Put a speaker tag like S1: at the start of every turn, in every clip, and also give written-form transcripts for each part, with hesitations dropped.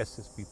S1: SSP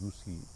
S1: UC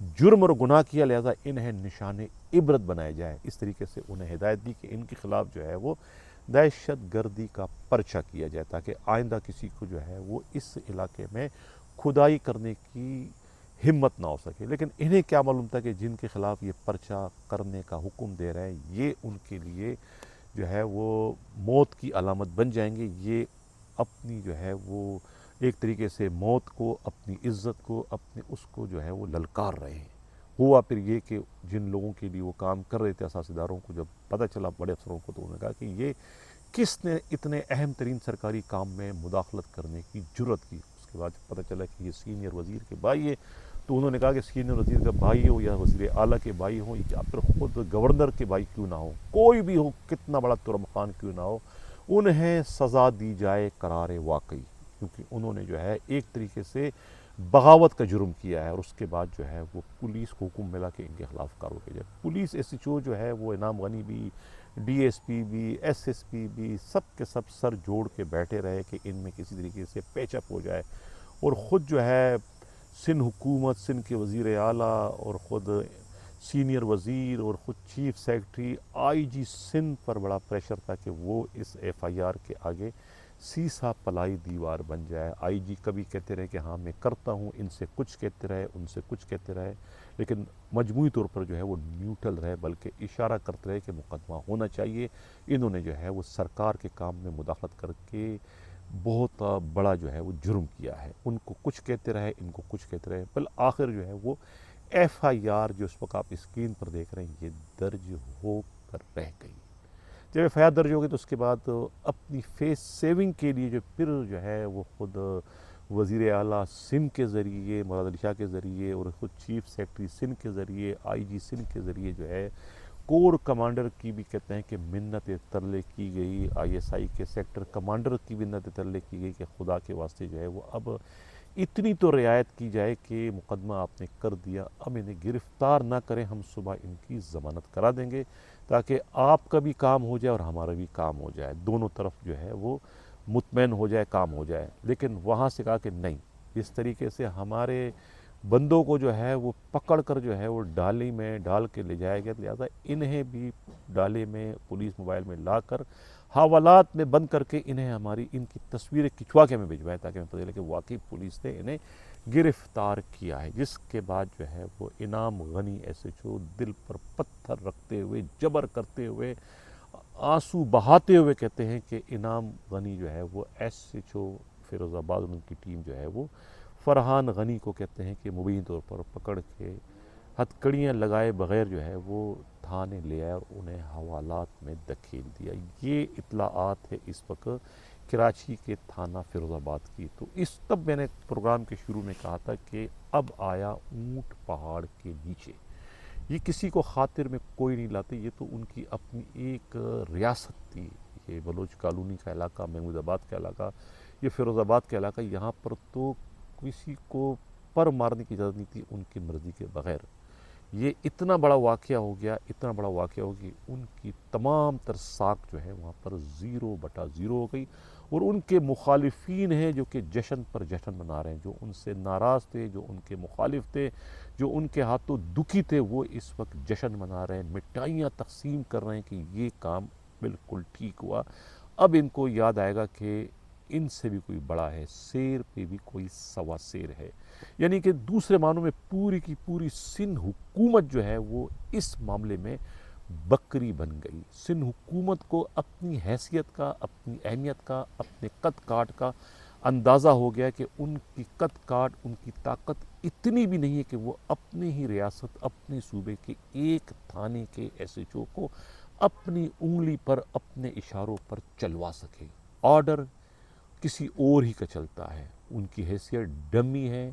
S1: جرم اور گناہ کیا، لہذا انہیں نشان عبرت بنایا جائے۔ اس طریقے سے انہیں ہدایت دی کہ ان کے خلاف جو ہے وہ دہشت گردی کا پرچہ کیا جائے، تاکہ آئندہ کسی کو جو ہے وہ اس علاقے میں کھدائی کرنے کی ہمت نہ ہو سکے۔ لیکن انہیں کیا معلوم تھا کہ جن کے خلاف یہ پرچہ کرنے کا حکم دے رہے ہیں یہ ان کے لیے جو ہے وہ موت کی علامت بن جائیں گے۔ یہ اپنی جو ہے وہ ایک طریقے سے موت کو، اپنی عزت کو، اپنے اس کو جو ہے وہ للکار رہے ہیں۔ ہوا پھر یہ کہ جن لوگوں کے لیے وہ کام کر رہے تھے، اساسی داروں کو جب پتہ چلا، بڑے افسروں کو، تو انہوں نے کہا کہ یہ کس نے اتنے اہم ترین سرکاری کام میں مداخلت کرنے کی جرت کی۔ اس کے بعد پتہ چلا کہ یہ سینئر وزیر کے بھائی ہے، تو انہوں نے کہا کہ سینئر وزیر کا بھائی ہو یا وزیر اعلیٰ کے بھائی ہوں یا پھر خود گورنر کے بھائی کیوں نہ ہو، کوئی بھی ہو، کتنا بڑا ترمخان کیوں نہ ہو، انہیں سزا دی جائے قرار واقعی، کیونکہ انہوں نے جو ہے ایک طریقے سے بغاوت کا جرم کیا ہے۔ اور اس کے بعد جو ہے وہ پولیس کو حکم ملا کہ ان کے خلاف کارروائی کی جائے۔ پولیس ایس ایچ او جو ہے وہ انعام غنی بھی، ڈی ایس پی بھی، ایس ایس پی بھی، سب کے سب سر جوڑ کے بیٹھے رہے کہ ان میں کسی طریقے سے پیچ اپ ہو جائے۔ اور خود جو ہے سندھ حکومت، سندھ کے وزیر اعلیٰ اور خود سینئر وزیر اور خود چیف سیکرٹری، آئی جی سندھ پر بڑا پریشر تھا کہ وہ اس ایف آئی آر کے آگے سیسا پلائی دیوار بن جائے۔ آئی جی کبھی کہتے رہے کہ ہاں میں کرتا ہوں، ان سے کچھ کہتے رہے، ان سے کچھ کہتے رہے، لیکن مجموعی طور پر جو ہے وہ نیوٹرل رہے، بلکہ اشارہ کرتے رہے کہ مقدمہ ہونا چاہیے۔ انہوں نے جو ہے وہ سرکار کے کام میں مداخلت کر کے بہت بڑا جو ہے وہ جرم کیا ہے۔ ان کو کچھ کہتے رہے، ان کو کچھ کہتے رہے، بالآخر جو ہے وہ ایف آئی آر جو اس وقت آپ اسکرین پر دیکھ رہے ہیں یہ درج ہو کر رہ گئی۔ جب ایف آئی آر درج ہو گئی تو اس کے بعد اپنی فیس سیونگ کے لیے جو پھر جو ہے وہ خود وزیر اعلیٰ سندھ کے ذریعے، مراد علی شاہ کے ذریعے، اور خود چیف سیکرٹری سندھ کے ذریعے، آئی جی سندھ کے ذریعے جو ہے کور کمانڈر کی بھی کہتے ہیں کہ منت ترلے کی گئی، آئی ایس آئی کے سیکٹر کمانڈر کی بھی منت ترلے کی گئی کہ خدا کے واسطے جو ہے وہ اب اتنی تو رعایت کی جائے کہ مقدمہ آپ نے کر دیا، اب انہیں گرفتار نہ کریں، ہم صبح ان کی ضمانت کرا دیں گے تاکہ آپ کا بھی کام ہو جائے اور ہمارا بھی کام ہو جائے، دونوں طرف جو ہے وہ مطمئن ہو جائے، کام ہو جائے۔ لیکن وہاں سے کہا کہ نہیں، اس طریقے سے ہمارے بندوں کو جو ہے وہ پکڑ کر جو ہے وہ ڈالی میں ڈال کے لے جایا گیا، لہٰذا انہیں بھی ڈالے میں پولیس موبائل میں لا کر حوالات میں بند کر کے انہیں ہماری ان کی تصویریں کھنچوا کے ہمیں بھجوائے تاکہ ہمیں پتہ چلے کہ واقعی پولیس نے انہیں گرفتار کیا ہے۔ جس کے بعد جو ہے وہ انعام غنی ایس ایچ او دل پر پتھر رکھتے ہوئے، جبر کرتے ہوئے، آنسو بہاتے ہوئے کہتے ہیں کہ انعام غنی جو ہے وہ ایس ایچ او فیروز آباد ان کی ٹیم جو ہے وہ فرحان غنی کو کہتے ہیں کہ مبین طور پر پکڑ کے ہتھکڑیاں لگائے بغیر جو ہے وہ تھانے لے آئے اور انہیں حوالات میں دکھیل دیا۔ یہ اطلاعات ہے اس وقت کراچی کے تھانہ فیروز آباد کی۔ تو تب میں نے پروگرام کے شروع میں کہا تھا کہ اب آیا اونٹ پہاڑ کے نیچے۔ یہ کسی کو خاطر میں کوئی نہیں لاتے، یہ تو ان کی اپنی ایک ریاست تھی۔ یہ بلوچ کالونی کا علاقہ، محمود آباد کا علاقہ، یہ فیروز آباد کا علاقہ، یہاں پر تو کسی کو پر مارنے کی اجازت نہیں تھی ان کی مرضی کے بغیر۔ یہ اتنا بڑا واقعہ ہو گیا، اتنا بڑا واقعہ ہو کہ ان کی تمام تر ساکھ جو ہے وہاں پر 0/0 ہو گئی، اور ان کے مخالفین ہیں جو کہ جشن پر جشن منا رہے ہیں، جو ان سے ناراض تھے، جو ان کے مخالف تھے، جو ان کے ہاتھوں دکھی تھے، وہ اس وقت جشن منا رہے ہیں، مٹھائیاں تقسیم کر رہے ہیں کہ یہ کام بالکل ٹھیک ہوا۔ اب ان کو یاد آئے گا کہ ان سے بھی کوئی بڑا ہے، شیر پہ بھی کوئی سوا شیر ہے، یعنی کہ دوسرے معنوں میں پوری کی پوری سندھ حکومت جو ہے وہ اس معاملے میں بکری بن گئی۔ سندھ حکومت کو اپنی حیثیت کا، اپنی اہمیت کا، اپنے قد کاٹ کا اندازہ ہو گیا کہ ان کی قد کاٹ، ان کی طاقت اتنی بھی نہیں ہے کہ وہ اپنی ہی ریاست، اپنے صوبے کے ایک تھانے کے ایس ایچ او کو اپنی انگلی پر، اپنے اشاروں پر چلوا سکے۔ آرڈر کسی اور ہی کا چلتا ہے، ان کی حیثیت ڈمی ہے،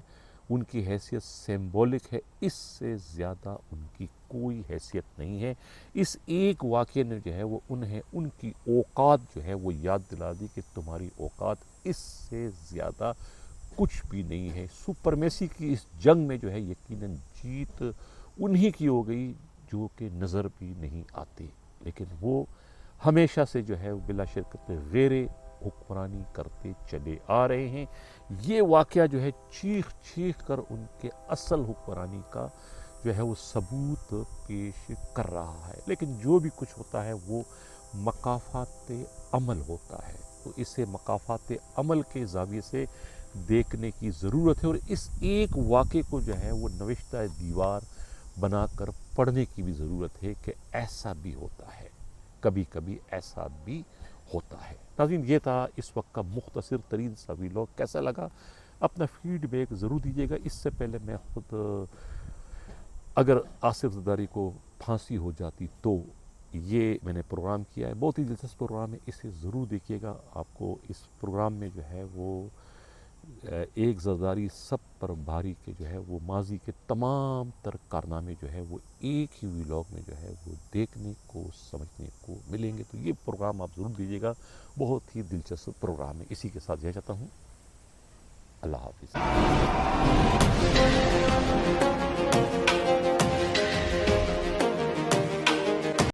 S1: ان کی حیثیت سمبولک ہے، اس سے زیادہ ان کی کوئی حیثیت نہیں ہے۔ اس ایک واقعے نے جو ہے وہ انہیں ان کی اوقات جو ہے وہ یاد دلا دی کہ تمہاری اوقات اس سے زیادہ کچھ بھی نہیں ہے۔ سپرمیسی کی اس جنگ میں جو ہے یقیناً جیت انہی کی ہو گئی جو کہ نظر بھی نہیں آتے، لیکن وہ ہمیشہ سے جو ہے بلا شرکت غیر حکمرانی کرتے چلے آ رہے ہیں. یہ واقعہ جو ہے چیخ چیخ کر ان کے اصل حکمرانی کا جو ہے وہ ثبوت پیش کر رہا ہے. لیکن جو بھی کچھ ہوتا ہے وہ مقافات عمل ہوتا ہے، تو اسے مقافات عمل کے زاویے سے دیکھنے کی ضرورت ہے، اور اس ایک واقعے کو جو ہے وہ نوشتہ دیوار بنا کر پڑھنے کی بھی ضرورت ہے کہ ایسا بھی ہوتا ہے، کبھی کبھی ایسا بھی ہوتا ہے. ناظرین، یہ تھا اس وقت کا مختصر ترین سا ویلاگ. کیسا لگا اپنا فیڈ بیک ضرور دیجیے گا. اس سے پہلے میں خود اگر آصف زرداری کو پھانسی ہو جاتی تو یہ میں نے پروگرام کیا ہے، بہت ہی دلچسپ پروگرام ہے، اسے ضرور دیکھیے گا. آپ کو اس پروگرام میں جو ہے وہ ایک زرداری سب پر بھاری کے جو ہے وہ ماضی کے تمام تر کارنامے جو ہے وہ ایک ہی ویلاگ میں جو ہے وہ دیکھنے کو سمجھنے کو ملیں گے. تو یہ پروگرام آپ ضرور دیجیے گا، بہت ہی دلچسپ پروگرام ہے. اسی کے ساتھ یہ چاہتا ہوں، اللہ حافظ.